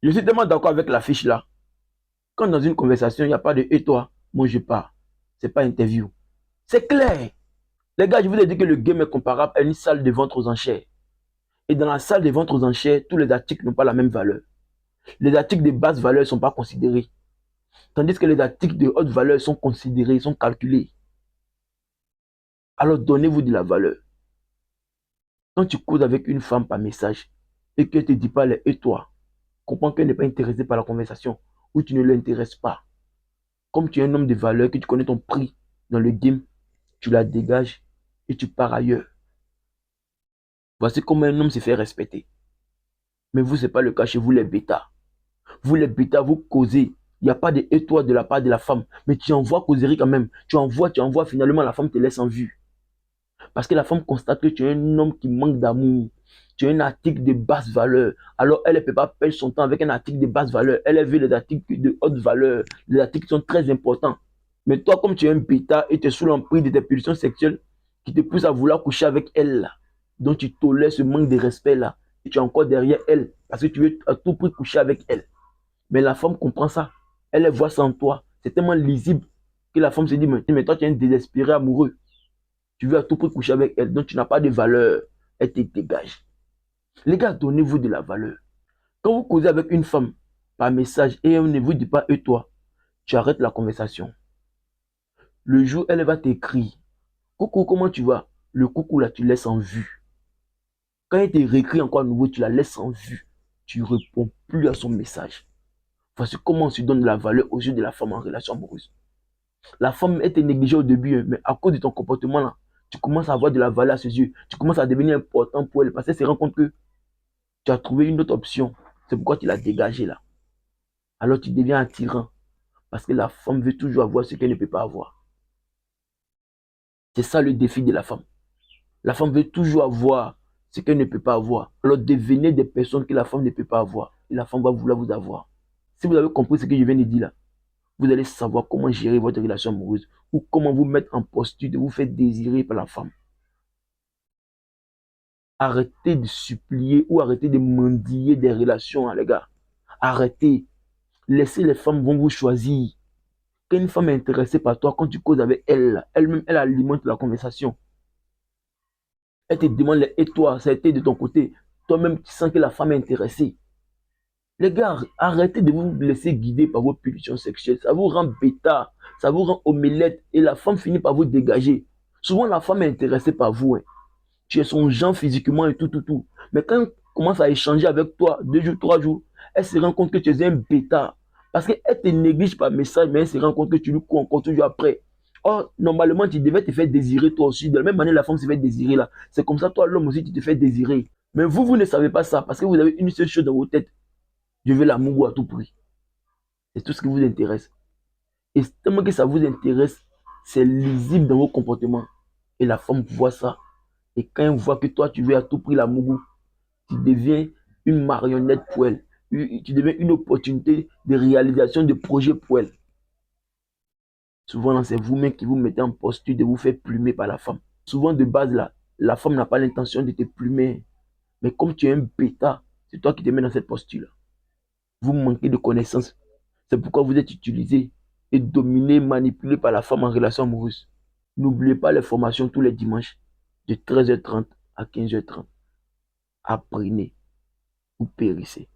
Je suis tellement d'accord avec la fiche là. Quand dans une conversation, il n'y a pas de et toi, moi je pars. C'est pas interview. C'est clair. Les gars, je vous ai dit que le game est comparable à une salle de vente aux enchères. Et dans la salle de vente aux enchères, tous les articles n'ont pas la même valeur. Les articles de basse valeur ne sont pas considérés. Tandis que les articles de haute valeur sont considérés, sont calculés. Alors donnez-vous de la valeur. Quand tu causes avec une femme par message et qu'elle ne te dit pas les et toi, comprends qu'elle n'est pas intéressée par la conversation ou tu ne l'intéresses pas. Comme tu es un homme de valeur, que tu connais ton prix dans le game, tu la dégages et tu pars ailleurs. Voici comment un homme se fait respecter. Mais vous, ce n'est pas le cas chez vous, les bêtas. Vous, les bêtas, vous causez. Il n'y a pas de et toi de la part de la femme. Mais tu envoies causerie quand même. Tu envoies, finalement, la femme te laisse en vue. Parce que la femme constate que tu es un homme qui manque d'amour. Tu es un article de basse valeur. Alors, elle ne peut pas perdre son temps avec un article de basse valeur. Elle veut les articles de haute valeur. Les articles qui sont très importants. Mais toi, comme tu es un bêta et tu es sous l'emprise de tes pulsions sexuelles qui te poussent à vouloir coucher avec elle, là, donc tu tolères ce manque de respect là, et tu es encore derrière elle parce que tu veux à tout prix coucher avec elle. Mais la femme comprend ça. Elle voit ça en toi. C'est tellement lisible que la femme se dit, mais toi, tu es un désespéré amoureux. Tu veux à tout prix coucher avec elle, donc tu n'as pas de valeur. Elle te dégage. Les gars, donnez-vous de la valeur. Quand vous causez avec une femme par message et elle ne vous dit pas et toi, tu arrêtes la conversation. Le jour, elle va t'écrire. Coucou, comment tu vas? Le coucou là, tu laisses en vue. Quand elle te réécrit encore à nouveau, tu la laisses en vue. Tu ne réponds plus à son message. Voici comment on se donne de la valeur aux yeux de la femme en relation amoureuse. La femme était négligée au début, hein, mais à cause de ton comportement là, tu commences à avoir de la valeur à ses yeux. Tu commences à devenir important pour elle parce qu'elle se rend compte que tu as trouvé une autre option. C'est pourquoi tu l'as dégagée là. Alors tu deviens attirant parce que la femme veut toujours avoir ce qu'elle ne peut pas avoir. C'est ça le défi de la femme. La femme veut toujours avoir ce qu'elle ne peut pas avoir. Alors devenez des personnes que la femme ne peut pas avoir. Et la femme va vouloir vous avoir. Si vous avez compris ce que je viens de dire là, vous allez savoir comment gérer votre relation amoureuse ou comment vous mettre en posture de vous faire désirer par la femme. Arrêtez de supplier ou arrêtez de mendier des relations, hein, les gars. Arrêtez. Laissez les femmes vont vous choisir. Quand une femme est intéressée par toi, quand tu causes avec elle, elle-même, elle alimente la conversation. Elle te demande, et toi, ça a été de ton côté. Toi-même, tu sens que la femme est intéressée. Les gars, arrêtez de vous laisser guider par vos pulsions sexuelles. Ça vous rend bêta, ça vous rend omelette et la femme finit par vous dégager. Souvent, la femme est intéressée par vous, hein. Tu es son genre physiquement et tout, tout, tout. Mais quand elle commence à échanger avec toi, 2 jours, 3 jours, elle se rend compte que tu es un bêta. Parce qu'elle te néglige par message, mais elle se rend compte que tu lui cours encore toujours après. Or, normalement, tu devais te faire désirer toi aussi. De la même manière, la femme se fait désirer là. C'est comme ça, toi, l'homme aussi, tu te fais désirer. Mais vous ne savez pas ça parce que vous avez une seule chose dans vos têtes. Je veux l'amour à tout prix. C'est tout ce qui vous intéresse. Et tellement que ça vous intéresse, c'est lisible dans vos comportements. Et la femme voit ça. Et quand elle voit que toi, tu veux à tout prix l'amour, tu deviens une marionnette pour elle. Tu deviens une opportunité de réalisation de projets pour elle. Souvent, c'est vous-même qui vous mettez en posture de vous faire plumer par la femme. Souvent, de base, là, la femme n'a pas l'intention de te plumer. Mais comme tu es un bêta, c'est toi qui te mets dans cette posture-là. Vous manquez de connaissances. C'est pourquoi vous êtes utilisé et dominé, manipulé par la femme en relation amoureuse. N'oubliez pas les formations tous les dimanches de 13h30 à 15h30. Apprenez ou périssez.